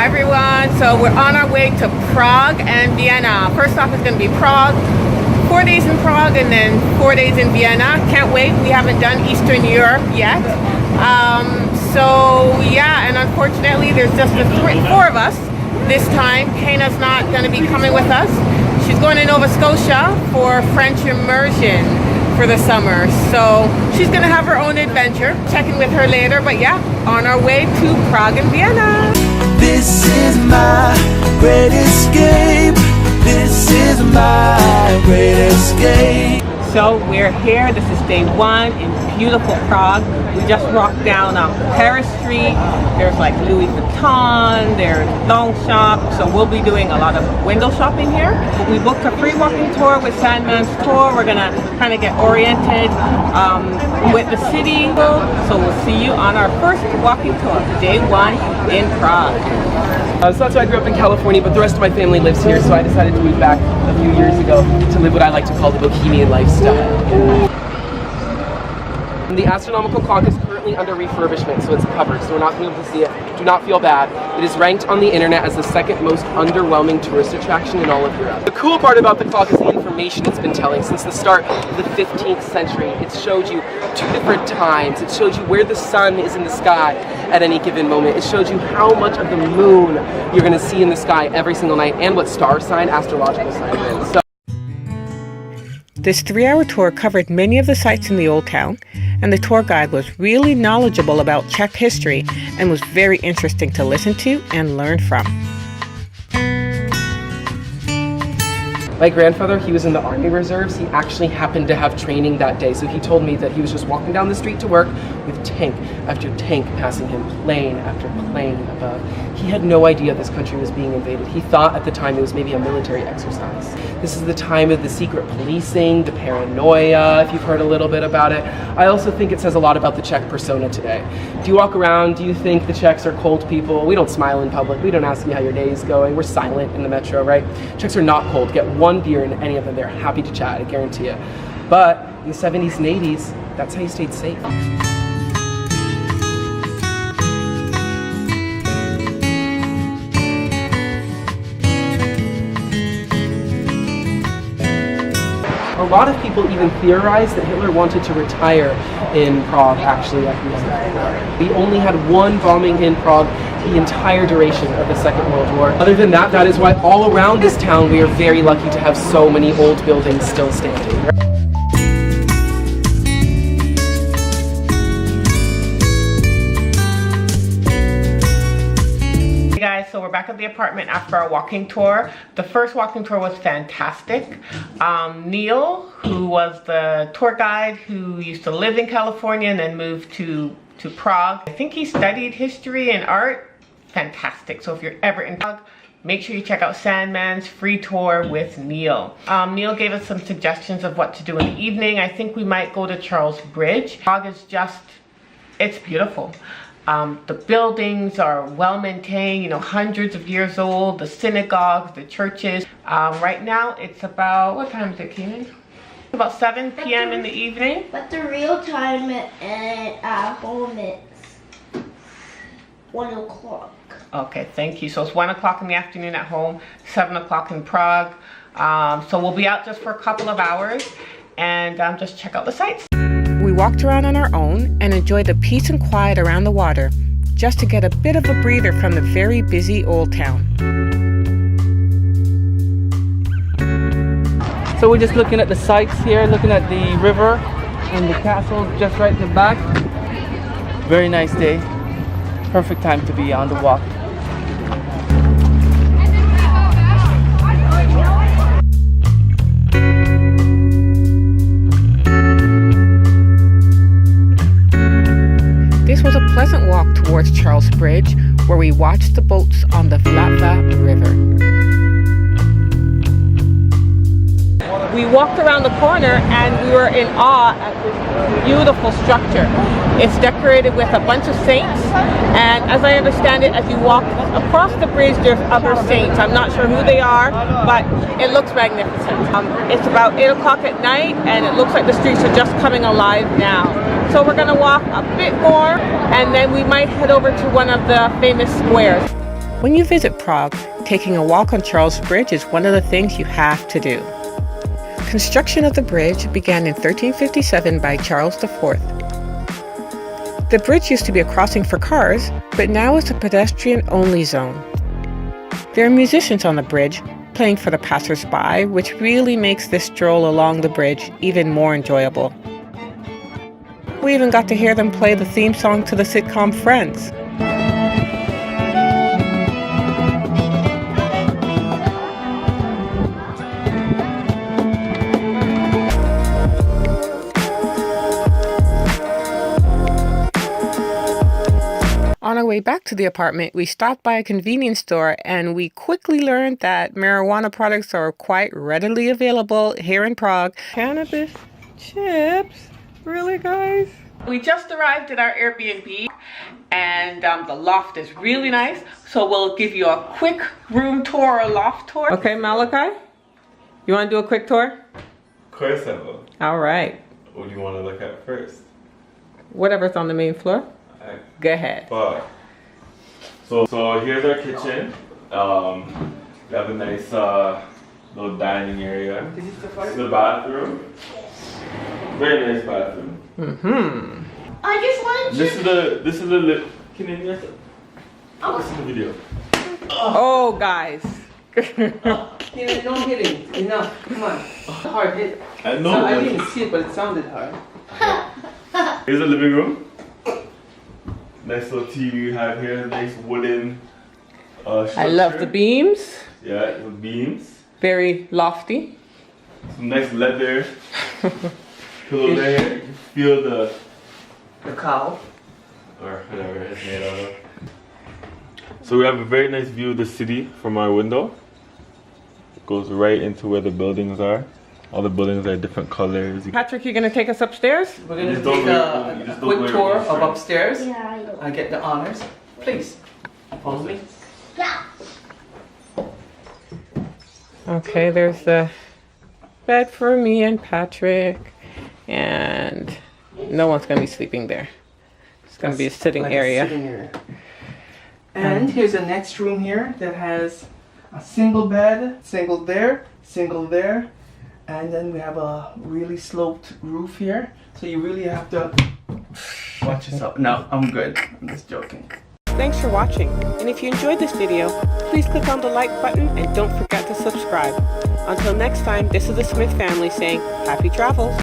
Hi everyone, so we're on our way to Prague and Vienna. First off is going to be Prague, 4 days in Prague and then 4 days in Vienna. Can't wait, we haven't done Eastern Europe yet. So yeah, and unfortunately there's just the four of us this time. Kana's not going to be coming with us. She's going to Nova Scotia for French immersion for the summer. So she's going to have her own adventure. Checking with her later, but yeah, on our way to Prague and Vienna. This is my great escape. This is my great escape. So we're here. This is day one in beautiful Prague. We just walked down Paris Street. There's like Louis Vuitton, there's Longchamp. So we'll be doing a lot of window shopping here. We booked a free walking tour with Sandemans tour. We're gonna kind of get oriented with the city. So we'll see you on our first walking tour, day one in Prague. So that's why I grew up in California, but the rest of my family lives here, so I decided to move back a few years ago to live what I like to call the bohemian lifestyle. The astronomical clock is currently under refurbishment, so it's covered, so we're not going to be able to see it. Do not feel bad. It is ranked on the internet as the second most underwhelming tourist attraction in all of Europe. The cool part about the clock is the information it's been telling since the start of the 15th century. It showed you 2 different times. It showed you where the sun is in the sky at any given moment. It showed you how much of the moon you're going to see in the sky every single night and what star sign, astrological sign you're in. So this 3-hour tour covered many of the sites in the old town, and the tour guide was really knowledgeable about Czech history and was very interesting to listen to and learn from. my grandfather, he was in the Army Reserves. He actually happened to have training that day, so he told me that he was just walking down the street to work with tank after tank passing him, plane after plane above. He had no idea this country was being invaded. He thought at the time it was maybe a military exercise. This is the time of the secret policing, the paranoia, if you've heard a little bit about it. I also think it says a lot about the Czech persona today. Do you walk around, do you think the Czechs are cold people? We don't smile in public, we don't ask you how your day is going, we're silent in the metro, right? Czechs are not cold. Get one beer in any of them, they're happy to chat, I guarantee you. But in the 70s and 80s, that's how you stayed safe. A lot of people even theorize that Hitler wanted to retire in Prague actually after the Second World War. We only had one bombing in Prague the entire duration of the Second World War. Other than that, that is why all around this town we are very lucky to have so many old buildings still standing. So we're back at the apartment after our walking tour. The first walking tour was fantastic. Neil, who was the tour guide who used to live in California and then moved to Prague. I think he studied history and art. Fantastic. So if you're ever in Prague, make sure you check out Sandemans free tour with Neil. Neil gave us some suggestions of what to do in the evening. I think we might go to Charles Bridge. Prague is just, it's beautiful. The buildings are well maintained, you know, hundreds of years old, the synagogues, the churches. Right now it's about, what time is it, Keenan? About 7 p.m. in the evening. But the real time at home is 1 o'clock. Okay, thank you. So it's 1 o'clock in the afternoon at home, 7 o'clock in Prague. So we'll be out just for a couple of hours and just check out the sights. We walked around on our own and enjoyed the peace and quiet around the water, just to get a bit of a breather from the very busy old town. So we're just looking at the sights here, looking at the river and the castle just right in the back. Very nice day. Perfect time to be on the walk. This was a pleasant walk towards Charles Bridge, where we watched the boats on the Vltava River. We walked around the corner and we were in awe at this beautiful structure. It's decorated with a bunch of saints, and as I understand it, as you walk across the bridge, there's other saints. I'm not sure who they are, but it looks magnificent. It's about 8 o'clock at night, and it looks like the streets are just coming alive now. So we're gonna walk a bit more, and then we might head over to one of the famous squares. When you visit Prague, taking a walk on Charles Bridge is one of the things you have to do. Construction of the bridge began in 1357 by Charles IV. The bridge used to be a crossing for cars, but now is a pedestrian-only zone. There are musicians on the bridge, playing for the passers-by, which really makes this stroll along the bridge even more enjoyable. We even got to hear them play the theme song to the sitcom Friends. On our way back to the apartment, we stopped by a convenience store and we quickly learned that marijuana products are quite readily available here in Prague. Cannabis chips? Really, guys? We just arrived at our Airbnb and the loft is really nice. So we'll give you a quick room tour or loft tour. Okay, Malachi? You want to do a quick tour? Of course I will. All right. What do you want to look at first? Whatever's on the main floor. Go ahead. So here's our kitchen. We have a nice little dining area. This is the bathroom. Very nice bathroom. Mm-hmm. I just want to. This is the can you hear it? This is the video. Oh, guys. No hitting. Enough. Come on. Hard hit. I know. I didn't see it, but it sounded hard. Here's the living room. Nice little TV we have here. Nice wooden structure. I love the beams. Yeah, the beams. Very lofty. Some nice leather pillow there. You can feel the cow. or whatever it's made out of. So we have a very nice view of the city from our window. It goes right into where the buildings are. All the buildings are different colors. Patrick, you gonna take us upstairs? We're going to Just don't take worry, a just don't quick worry tour about of the upstairs. Yeah, I know. I get the honors. Please. Follow me. Yeah. Okay, there's the bed for me and Patrick. And no one's gonna be sleeping there. It's gonna be a sitting Like area. a sitting area. And here's the next room here that has a single bed, single there, and then we have a really sloped roof here. So you really have to watch yourself. No, I'm good. I'm just joking. Thanks for watching. And if you enjoyed this video, please click on the like button and don't forget to subscribe. Until next time, this is the Smith family saying happy travels.